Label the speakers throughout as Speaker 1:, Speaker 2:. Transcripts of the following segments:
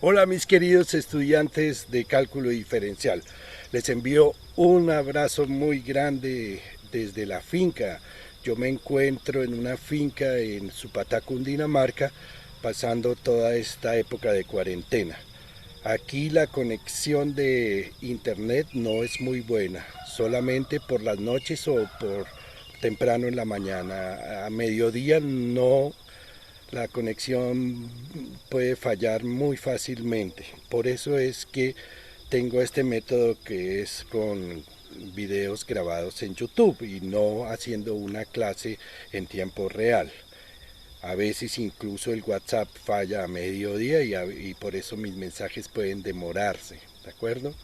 Speaker 1: Hola mis queridos estudiantes de cálculo diferencial. Les envío un abrazo muy grande desde la finca. Yo me encuentro en una finca en Supatá, Cundinamarca, pasando toda esta época de cuarentena. Aquí la conexión de internet no es muy buena, solamente por las noches o por temprano en la mañana. A mediodía no, la conexión puede fallar muy fácilmente. Por eso es que tengo este método que es con videos grabados en YouTube y no haciendo una clase en tiempo real. A veces incluso el WhatsApp falla a mediodía y por eso mis mensajes pueden demorarse, ¿de acuerdo?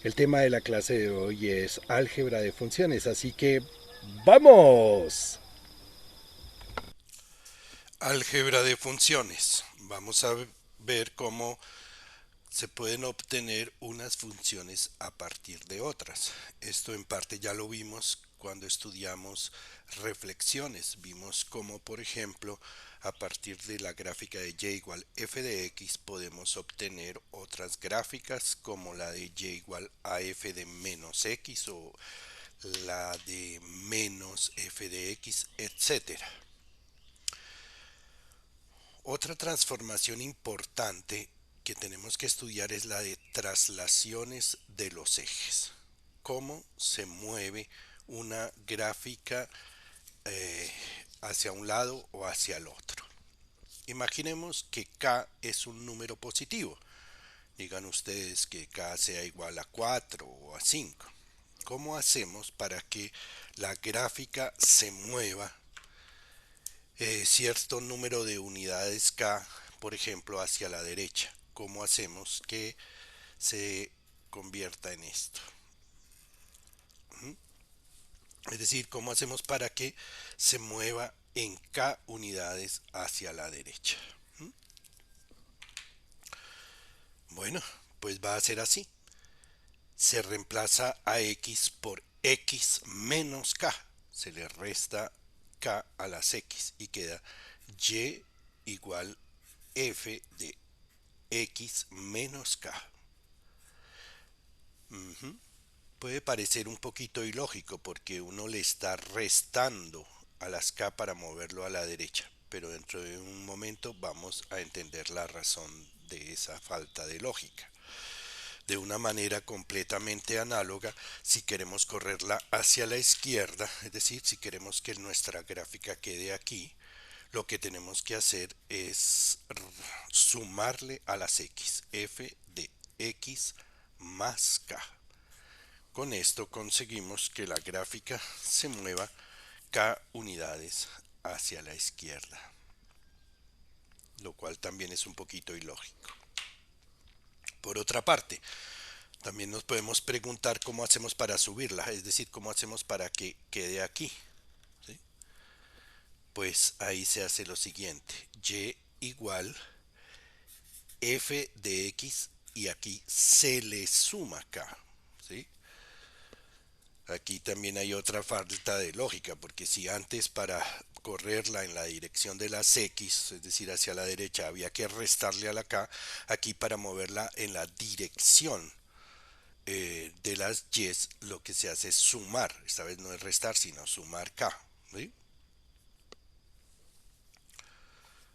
Speaker 1: El tema de la clase de hoy es álgebra de funciones, así que ¡vamos!
Speaker 2: Álgebra de funciones. Vamos a ver cómo se pueden obtener unas funciones a partir de otras. Esto en parte ya lo vimos cuando estudiamos reflexiones. Vimos cómo, por ejemplo, a partir de la gráfica de y igual f de x podemos obtener otras gráficas como la de y igual a f de menos x o la de menos f de x, etcétera. Otra transformación importante que tenemos que estudiar es la de traslaciones de los ejes. Cómo se mueve una gráfica eh, hacia un lado o hacia el otro. Imaginemos que k es un número positivo. Digan ustedes que k sea igual a 4 o a 5. ¿Cómo hacemos para que la gráfica se mueva cierto número de unidades k, por ejemplo, hacia la derecha? ¿Cómo hacemos que se convierta en esto? Es decir, ¿cómo hacemos para que se mueva en k unidades hacia la derecha? Bueno, pues va a ser así. Se reemplaza a x por x menos k. Se le resta k a las x y queda y igual f de x menos k. Ujú. Puede parecer un poquito ilógico porque uno le está restando a las k para moverlo a la derecha, pero dentro de un momento vamos a entender la razón de esa falta de lógica. De una manera completamente análoga, si queremos correrla hacia la izquierda, es decir, si queremos que nuestra gráfica quede aquí, lo que tenemos que hacer es sumarle a las x, f de x más k. Con esto conseguimos que la gráfica se mueva k unidades hacia la izquierda, lo cual también es un poquito ilógico. Por otra parte, también nos podemos preguntar cómo hacemos para subirla, es decir, cómo hacemos para que quede aquí. ¿Sí? Pues ahí se hace lo siguiente: y igual f de x y aquí se le suma k. ¿Sí? Aquí también hay otra falta de lógica, porque si antes para correrla en la dirección de las x, es decir, hacia la derecha, había que restarle a la k, aquí para moverla en la dirección de las y, lo que se hace es sumar. Esta vez no es restar, sino sumar k. ¿Sí?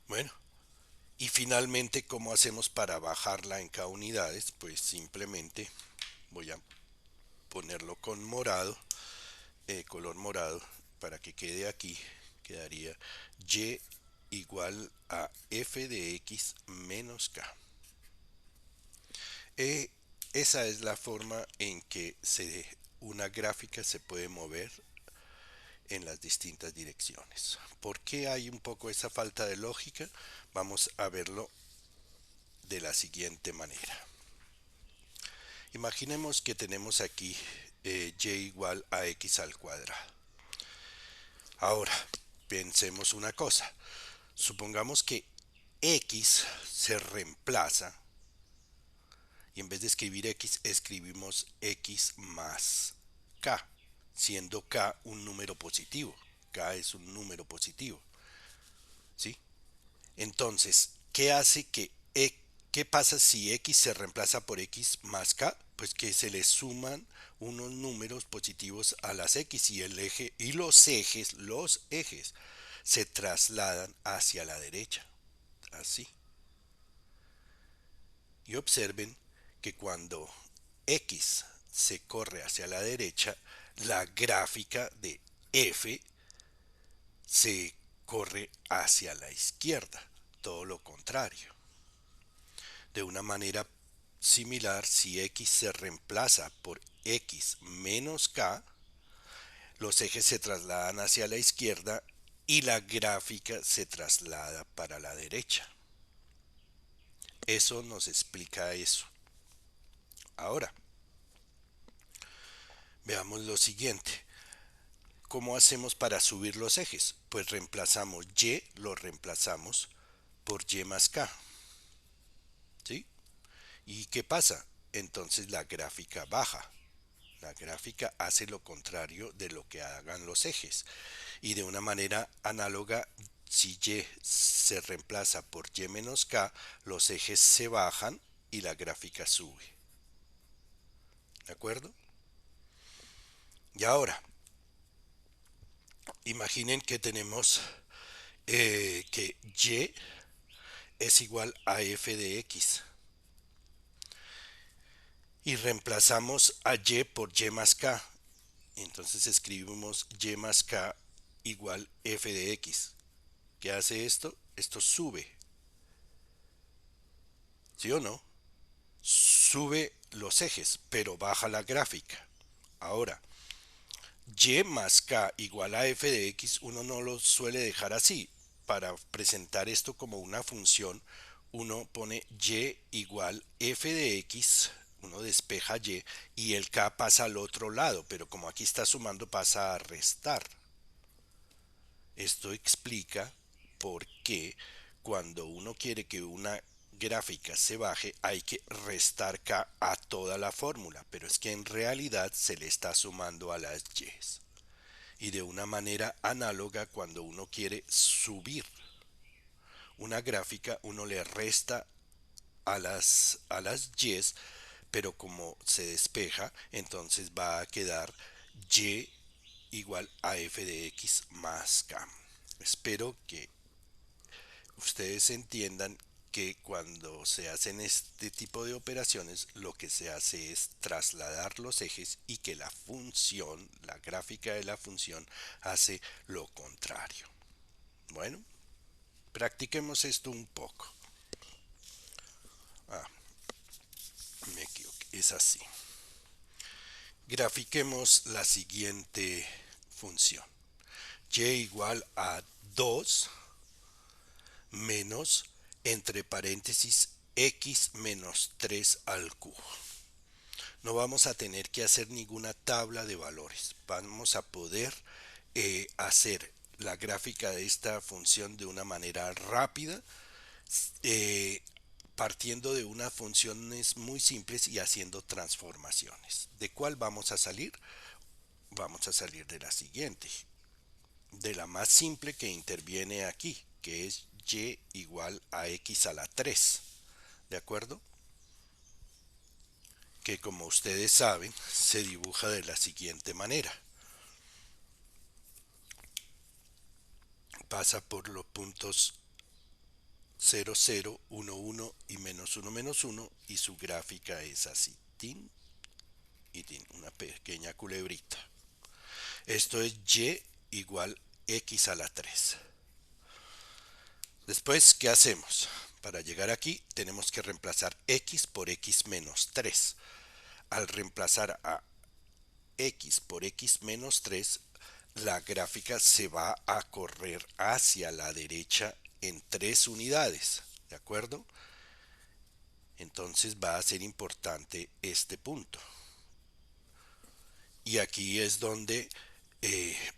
Speaker 2: Bueno, y finalmente, ¿cómo hacemos para bajarla en k unidades? Pues simplemente voy a ponerlo con morado, color morado, para que quede aquí. Quedaría y igual a f de x menos k. Eh, Esa es la forma en que una gráfica se puede mover en las distintas direcciones. ¿Por qué hay un poco esa falta de lógica? Vamos a verlo de la siguiente manera. Imaginemos que tenemos aquí y igual a x al cuadrado. Ahora, pensemos una cosa. Supongamos que x se reemplaza y en vez de escribir x escribimos x más k, siendo k un número positivo. K es un número positivo. ¿Sí? Entonces, ¿qué hace ¿Qué pasa si x se reemplaza por x más k? Pues que se le suman unos números positivos a las x y el eje y los ejes se trasladan hacia la derecha, así. Y observen que cuando x se corre hacia la derecha, la gráfica de f se corre hacia la izquierda, todo lo contrario. De una manera similar, si x se reemplaza por x menos k, los ejes se trasladan hacia la izquierda y la gráfica se traslada para la derecha. Eso nos explica eso. Ahora, veamos lo siguiente. ¿Cómo hacemos para subir los ejes? Pues reemplazamos y, lo reemplazamos por y más k. ¿Sí? ¿Y qué pasa? Entonces la gráfica baja. La gráfica hace lo contrario de lo que hagan los ejes. Y de una manera análoga, si y se reemplaza por y menos k, los ejes se bajan y la gráfica sube. ¿De acuerdo? Y ahora, imaginen que tenemos que y es igual a f de x. Y reemplazamos a y por y más k. Entonces escribimos y más k igual f de x. ¿Qué hace esto? Esto sube. ¿Sí o no? Sube los ejes, pero baja la gráfica. Ahora, y más k igual a f de x, uno no lo suele dejar así. Para presentar esto como una función, uno pone y igual f de x, uno despeja y el k pasa al otro lado, pero como aquí está sumando pasa a restar. Esto explica por qué cuando uno quiere que una gráfica se baje hay que restar k a toda la fórmula, pero es que en realidad se le está sumando a las y's. Y de una manera análoga, cuando uno quiere subir una gráfica, uno le resta a las y's, pero como se despeja, entonces va a quedar y igual a f de x más k. Espero que ustedes entiendan que cuando se hacen este tipo de operaciones, lo que se hace es trasladar los ejes y que la función, la gráfica de la función, hace lo contrario. Bueno, practiquemos esto un poco. Ah, me equivoqué, es así. Grafiquemos la siguiente función. Y igual a 2 menos, entre paréntesis, x menos 3 al cubo. No vamos a tener que hacer ninguna tabla de valores. Vamos a poder hacer la gráfica de esta función de una manera rápida, eh, partiendo de unas funciones muy simples y haciendo transformaciones. ¿De cuál vamos a salir? Vamos a salir de la siguiente, de la más simple que interviene aquí, que es y igual a x a la 3. ¿De acuerdo? Que como ustedes saben se dibuja de la siguiente manera. Pasa por los puntos 0, 0, 1, 1 y menos 1, menos 1 y su gráfica es así. Tin y tin, una pequeña culebrita. Esto es y igual x a la 3. Después, ¿qué hacemos? Para llegar aquí tenemos que reemplazar x por x menos 3. Al reemplazar a x por x menos 3, la gráfica se va a correr hacia la derecha en 3 unidades. ¿De acuerdo? Entonces va a ser importante este punto. Y aquí es donde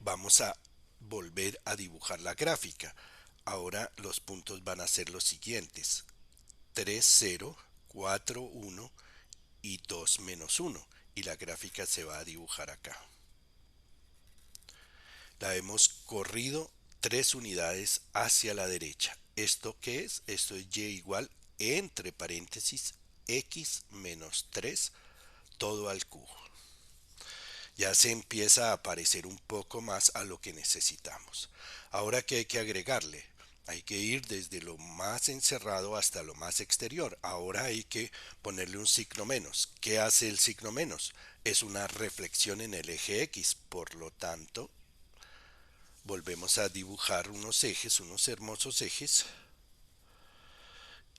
Speaker 2: vamos a volver a dibujar la gráfica. Ahora los puntos van a ser los siguientes: 3, 0, 4, 1 y 2, menos 1. Y la gráfica se va a dibujar acá. La hemos corrido 3 unidades hacia la derecha. ¿Esto qué es? Esto es y igual entre paréntesis x menos 3 todo al cubo. Ya se empieza a parecer un poco más a lo que necesitamos. Ahora, ¿qué hay que agregarle? Hay que ir desde lo más encerrado hasta lo más exterior. Ahora hay que ponerle un signo menos. ¿Qué hace el signo menos? Es una reflexión en el eje X. Por lo tanto, volvemos a dibujar unos ejes, unos hermosos ejes.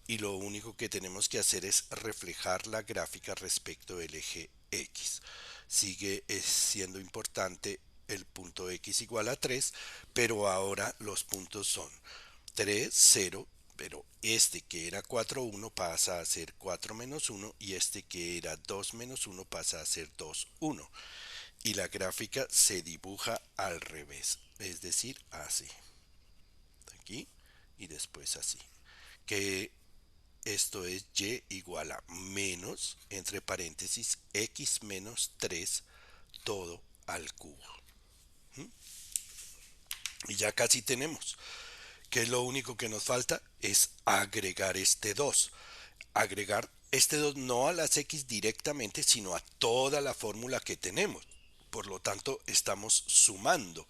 Speaker 2: Y lo único que tenemos que hacer es reflejar la gráfica respecto del eje X. Sigue siendo importante el punto X igual a 3, pero ahora los puntos son 3, 0, pero este que era 4, 1 pasa a ser 4 menos 1 y este que era 2 menos 1 pasa a ser 2, 1. Y la gráfica se dibuja al revés, es decir, así. Aquí y después así. Que esto es y igual a menos, entre paréntesis, x menos 3 todo al cubo. Y ya casi tenemos. Que lo único que nos falta es agregar este 2. Agregar este 2 no a las x directamente, sino a toda la fórmula que tenemos. Por lo tanto, estamos sumando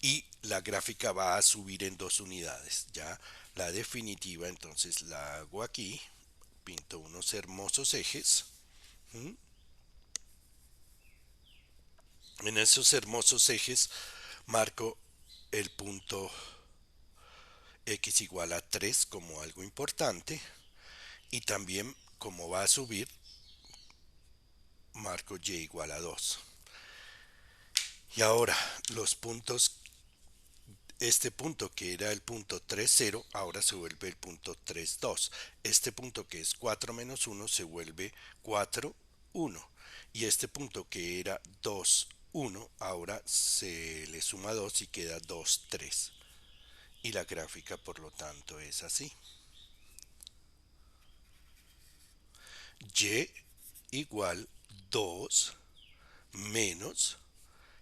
Speaker 2: y la gráfica va a subir en 2 unidades. Ya la definitiva, entonces la hago aquí. Pinto unos hermosos ejes. En esos hermosos ejes marco el punto x igual a 3 como algo importante y también como va a subir marco y igual a 2. Y ahora los puntos, este punto que era el punto 3, 0, ahora se vuelve el punto 3, 2. Este punto que es 4 menos 1 se vuelve 4, 1. Y este punto que era 2, 1, ahora se le suma 2 y queda 2, 3. Y la gráfica por lo tanto es así. Y igual 2 menos,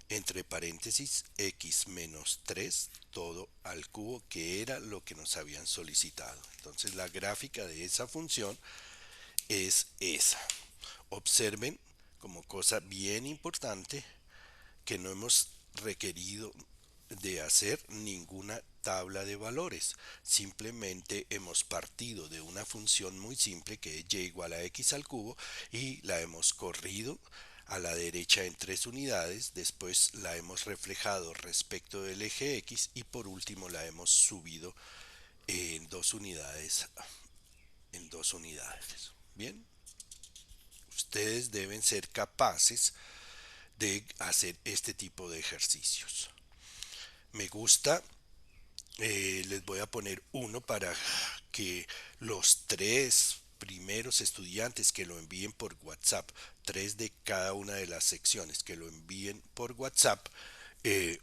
Speaker 2: entre paréntesis, x menos 3 todo al cubo, que era lo que nos habían solicitado. Entonces la gráfica de esa función es esa. Observen como cosa bien importante que no hemos requerido de hacer ninguna tabla de valores. Simplemente hemos partido de una función muy simple que es y igual a x al cubo y la hemos corrido a la derecha en 3 unidades, después la hemos reflejado respecto del eje X y por último la hemos subido en 2 unidades. En 2 unidades. Bien, ustedes deben ser capaces de hacer este tipo de ejercicios. Me gusta, les voy a poner uno para que los 3 primeros estudiantes que lo envíen por WhatsApp, 3 de cada una de las secciones que lo envíen por WhatsApp, eh,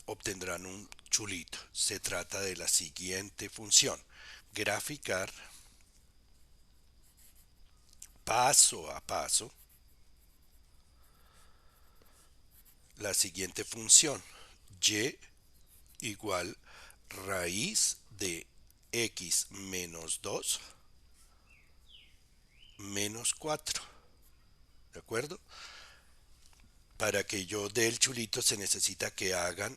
Speaker 2: obtendrán un chulito. Se trata de la siguiente función: graficar paso a paso la siguiente función: y igual raíz de x menos 2 menos 4. ¿De acuerdo? Para que yo dé el chulito se necesita que hagan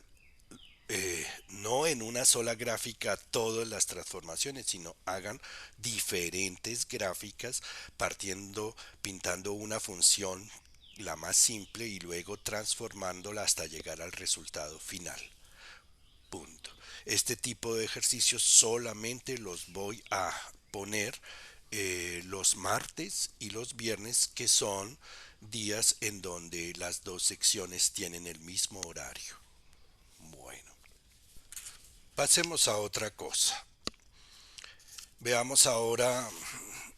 Speaker 2: no en una sola gráfica todas las transformaciones, sino hagan diferentes gráficas partiendo, pintando una función, la más simple, y luego transformándola hasta llegar al resultado final. Punto. Este tipo de ejercicios solamente los voy a poner los martes y los viernes, que son días en donde las dos secciones tienen el mismo horario. Bueno, pasemos a otra cosa. Veamos ahora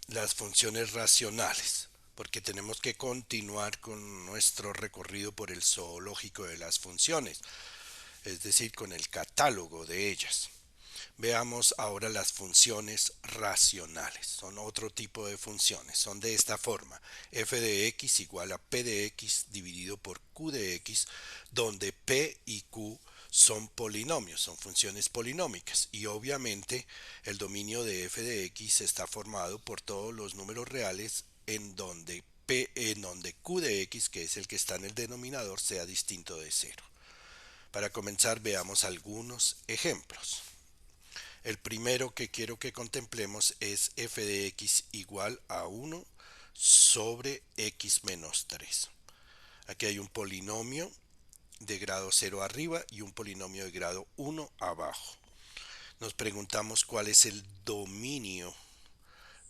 Speaker 2: las funciones racionales, porque tenemos que continuar con nuestro recorrido por el zoológico de las funciones, es decir, con el catálogo de ellas. Veamos ahora las funciones racionales. Son otro tipo de funciones. Son de esta forma: f de x igual a p de x dividido por q de x, donde p y q son polinomios, son funciones polinómicas y obviamente el dominio de f de x está formado por todos los números reales en donde q de x, que es el que está en el denominador, sea distinto de cero. Para comenzar veamos algunos ejemplos. El primero que quiero que contemplemos es f de x igual a 1 sobre x menos 3. Aquí hay un polinomio de grado 0 arriba y un polinomio de grado 1 abajo. Nos preguntamos cuál es el dominio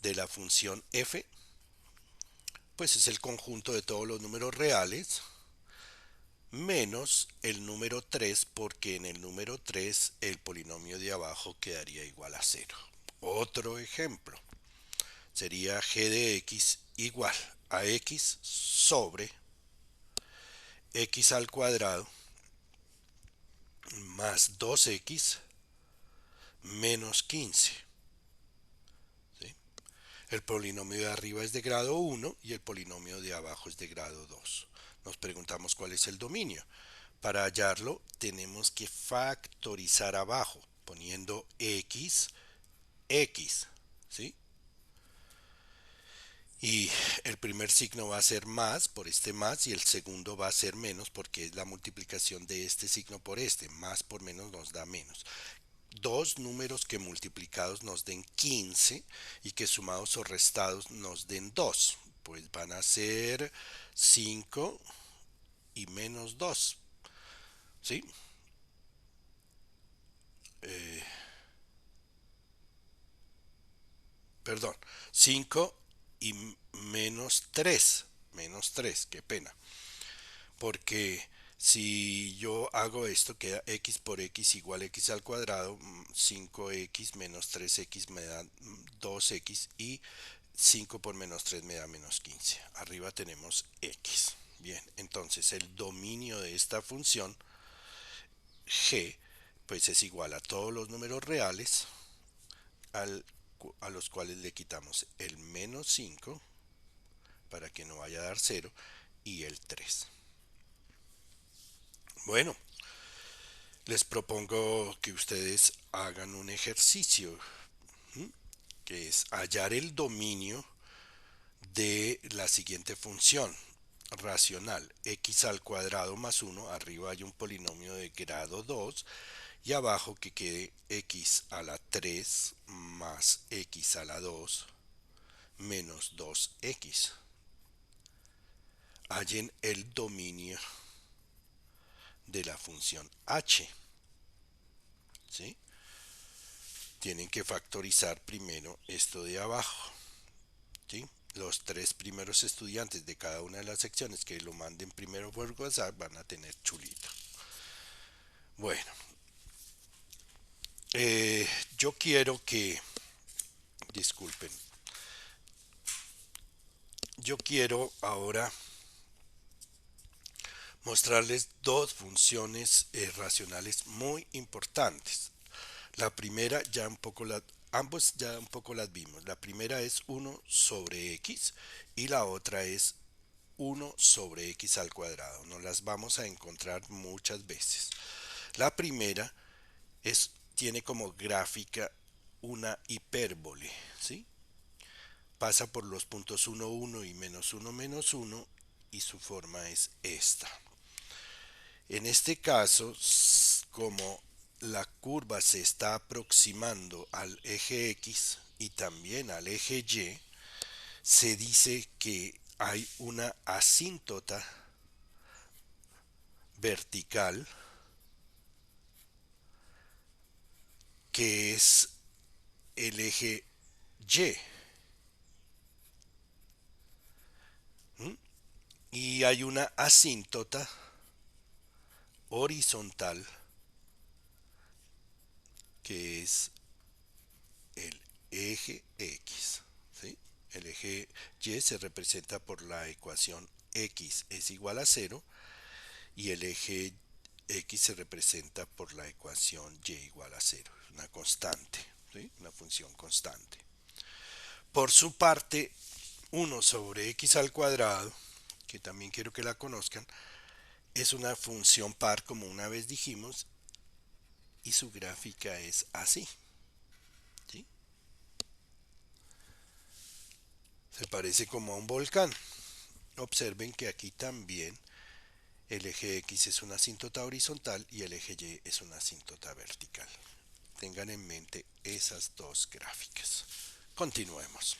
Speaker 2: de la función f. Pues es el conjunto de todos los números reales menos el número 3, porque en el número 3 el polinomio de abajo quedaría igual a 0. Otro ejemplo sería g de x igual a x sobre x al cuadrado más 2x menos 15. ¿Sí? El polinomio de arriba es de grado 1 y el polinomio de abajo es de grado 2. Nos preguntamos cuál es el dominio. Para hallarlo tenemos que factorizar abajo poniendo x, x, ¿sí? Y el primer signo va a ser más por este más y el segundo va a ser menos porque es la multiplicación de este signo por este. Más por menos nos da menos. Dos números que multiplicados nos den 15 y que sumados o restados nos den 2. Pues van a ser 5 y menos 2. ¿Sí? Eh, Perdón. 5 y menos 3. Menos 3, qué pena. Porque si yo hago esto, queda x por x igual a x al cuadrado, 5x menos 3x me da 2x y 5 por menos 3 me da menos 15. Arriba tenemos x. Bien, entonces el dominio de esta función g pues es igual a todos los números reales a los cuales le quitamos el menos 5 para que no vaya a dar 0 y el 3. Bueno, les propongo que ustedes hagan un ejercicio, ¿m? Que es hallar el dominio de la siguiente función racional: x al cuadrado más 1, arriba hay un polinomio de grado 2 y abajo que quede x a la 3 más x a la 2 menos 2x. Hallen el dominio de la función h. ¿Sí? Tienen que factorizar primero esto de abajo. ¿Sí? Los tres primeros estudiantes de cada una de las secciones que lo manden primero por WhatsApp van a tener chulito. Bueno, yo quiero que, disculpen, yo quiero ahora mostrarles dos funciones racionales muy importantes. La primera ya un poco ambos ya un poco las vimos. La primera es 1 sobre x y la otra es 1 sobre x al cuadrado. Nos las vamos a encontrar muchas veces. La primera tiene como gráfica una hipérbole, ¿sí? Pasa por los puntos 1, 1 y menos 1 y su forma es esta. En este caso, como la curva se está aproximando al eje X y también al eje Y, se dice que hay una asíntota vertical que es el eje Y. ¿Mm? Y hay una asíntota horizontal que es el eje X. ¿Sí? El eje Y se representa por la ecuación X es igual a 0 y el eje X se representa por la ecuación Y igual a 0. Una constante, ¿sí? Una función constante. Por su parte, 1 sobre X al cuadrado, que también quiero que la conozcan, es una función par como una vez dijimos y su gráfica es así, ¿sí? Se parece como a un volcán. Observen que aquí también el eje X es una asíntota horizontal y el eje Y es una asíntota vertical. Tengan en mente esas dos gráficas. Continuemos.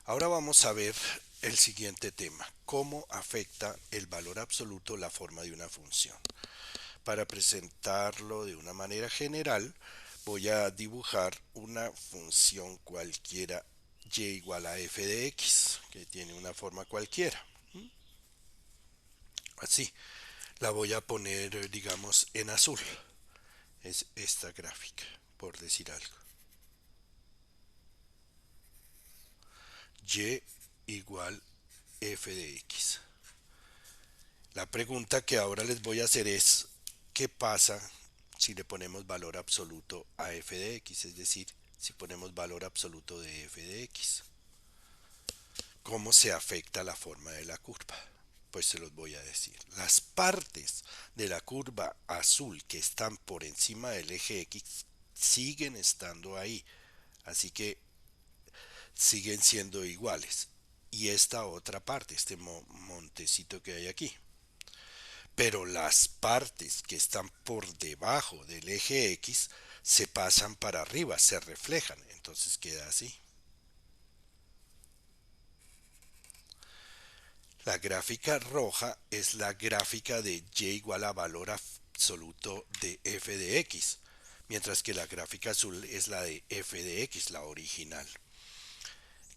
Speaker 2: Ahora vamos a ver el siguiente tema, cómo afecta el valor absoluto la forma de una función. Para presentarlo de una manera general, voy a dibujar una función cualquiera y igual a f de x, que tiene una forma cualquiera. Así, la voy a poner, digamos, en azul. Es esta gráfica, por decir algo. Y igual f de x. La pregunta que ahora les voy a hacer es, ¿qué pasa si le ponemos valor absoluto a f de x? Es decir, si ponemos valor absoluto de f de x. ¿Cómo se afecta la forma de la curva? Pues se los voy a decir. Las partes de la curva azul que están por encima del eje X siguen estando ahí. Así que siguen siendo iguales. Y esta otra parte, este montecito que hay aquí. Pero las partes que están por debajo del eje X se pasan para arriba, se reflejan. Entonces queda así. La gráfica roja es la gráfica de y igual a valor absoluto de f de x, mientras que la gráfica azul es la de f de x, la original.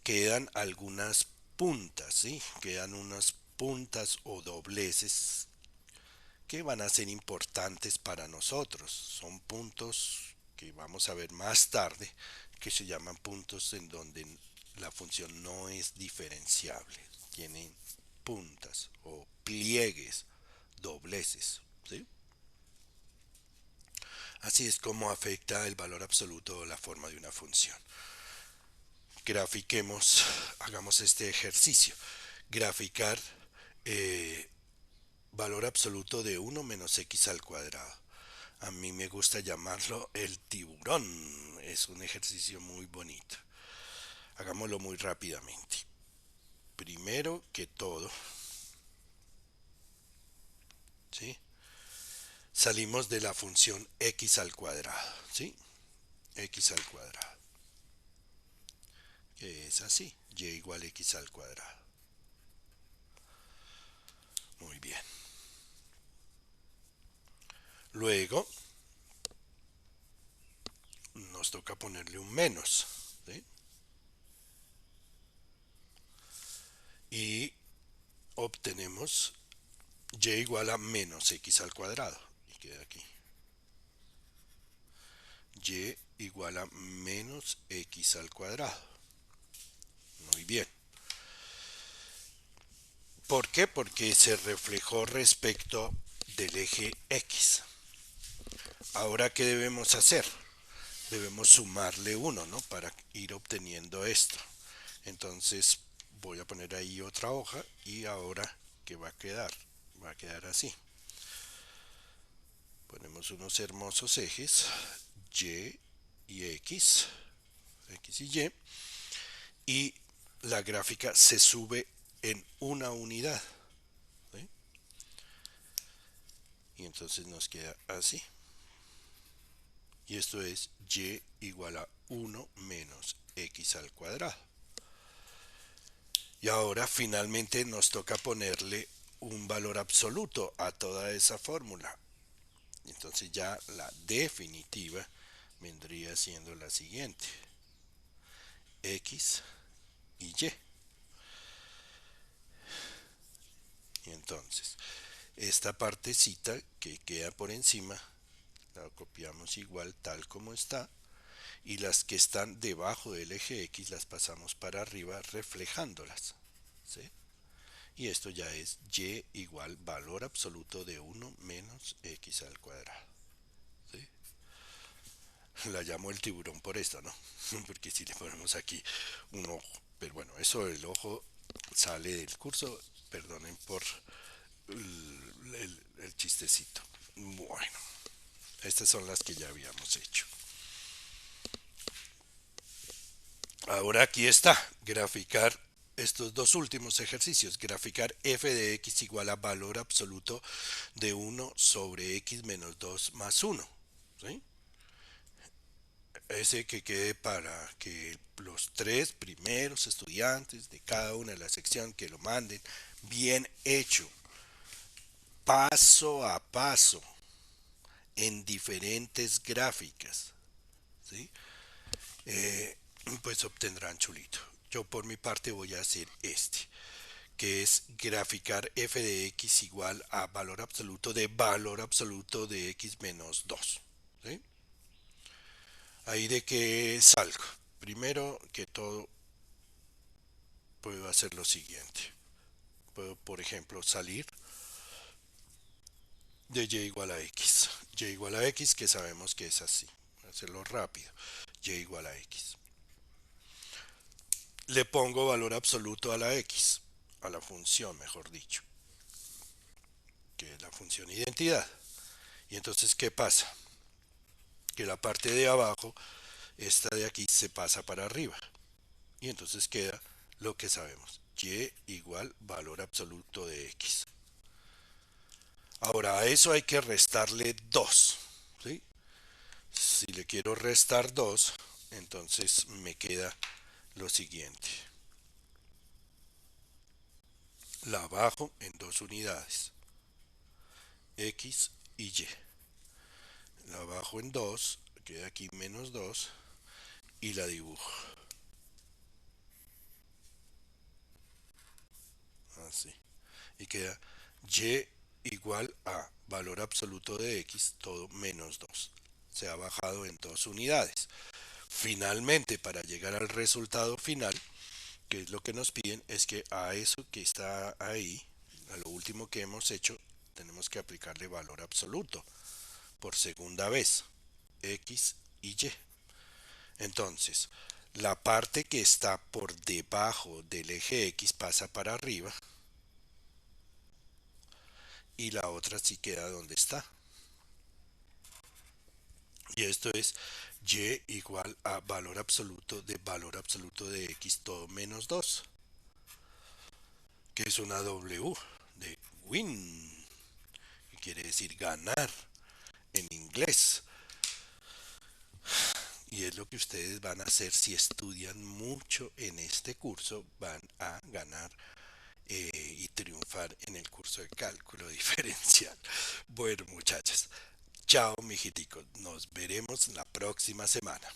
Speaker 2: Quedan algunas puntas, ¿sí? Quedan unas puntas o dobleces que van a ser importantes para nosotros. Son puntos que vamos a ver más tarde, que se llaman puntos en donde la función no es diferenciable. Tienen puntas o pliegues, dobleces, ¿sí? Así es como afecta el valor absoluto o la forma de una función. Grafiquemos, hagamos este ejercicio. Graficar eh, valor absoluto de 1 menos x al cuadrado. A mí me gusta llamarlo el tiburón. Es un ejercicio muy bonito. Hagámoslo muy rápidamente. Primero que todo, ¿sí? Salimos de la función x al cuadrado, ¿sí? X al cuadrado, que es así, y igual a x al cuadrado. Muy bien. Luego nos toca ponerle un menos, ¿sí? Y obtenemos y igual a menos x al cuadrado. Y queda aquí. Y igual a menos x al cuadrado. Muy bien. ¿Por qué? Porque se reflejó respecto del eje x. Ahora, ¿qué debemos hacer? Debemos sumarle 1, ¿no? Para ir obteniendo esto. Entonces voy a poner ahí otra hoja y ahora, ¿qué va a quedar? Va a quedar así. Ponemos unos hermosos ejes, y y x, x y la gráfica se sube en una unidad, ¿sí? Y entonces nos queda así. Y esto es y igual a 1 menos x al cuadrado. Y ahora finalmente nos toca ponerle un valor absoluto a toda esa fórmula. Entonces ya la definitiva vendría siendo la siguiente. X y Y. Y entonces, esta partecita que queda por encima, la copiamos igual tal como está. Y las que están debajo del eje X las pasamos para arriba reflejándolas, ¿sí? Y esto ya es y igual valor absoluto de 1 menos x al cuadrado, ¿sí? La llamo el tiburón por esto, ¿no? Porque si le ponemos aquí un ojo, pero bueno, eso del ojo sale del curso, perdonen por el chistecito. Bueno, Estas son las que ya habíamos hecho. Ahora aquí está, graficar estos dos últimos ejercicios, graficar f de x igual a valor absoluto de 1 sobre x menos 2 más 1. ¿Sí? Ese que quede para que los tres primeros estudiantes de cada una de las secciones que lo manden bien hecho, paso a paso, en diferentes gráficas, ¿sí? Eh, pues obtendrán chulito. Yo por mi parte voy a hacer este, que es graficar f de x igual a valor absoluto de x menos 2. ¿Sí? Ahí de que salgo. Primero que todo, puedo hacer lo siguiente. Puedo, por ejemplo, salir de y igual a x. Y igual a x, que sabemos que es así. Voy a hacerlo rápido. Y igual a x. Le pongo valor absoluto a la x, a la función, mejor dicho, que es la función identidad. Y entonces, ¿qué pasa? Que la parte de abajo, esta de aquí, se pasa para arriba. Y entonces queda lo que sabemos. Y igual valor absoluto de x. Ahora a eso hay que restarle 2. ¿Sí? Si le quiero restar 2, entonces me queda lo siguiente. La bajo en dos unidades, x y y. La bajo en 2, queda aquí menos 2 y la dibujo. Así. Y queda y igual a valor absoluto de x, todo menos 2. Se ha bajado en dos unidades. Finalmente, para llegar al resultado final, que es lo que nos piden, es que a eso que está ahí, a lo último que hemos hecho, tenemos que aplicarle valor absoluto por segunda vez, x y y. Entonces, la parte que está por debajo del eje x pasa para arriba y la otra sí queda donde está. Y esto es y igual a valor absoluto de x todo menos 2, que es una W de win, que quiere decir ganar en inglés. Y es lo que ustedes van a hacer si estudian mucho en este curso, van a ganar y triunfar en el curso de cálculo diferencial. Bueno, muchachas, chao, mijiticos. Nos veremos la próxima semana.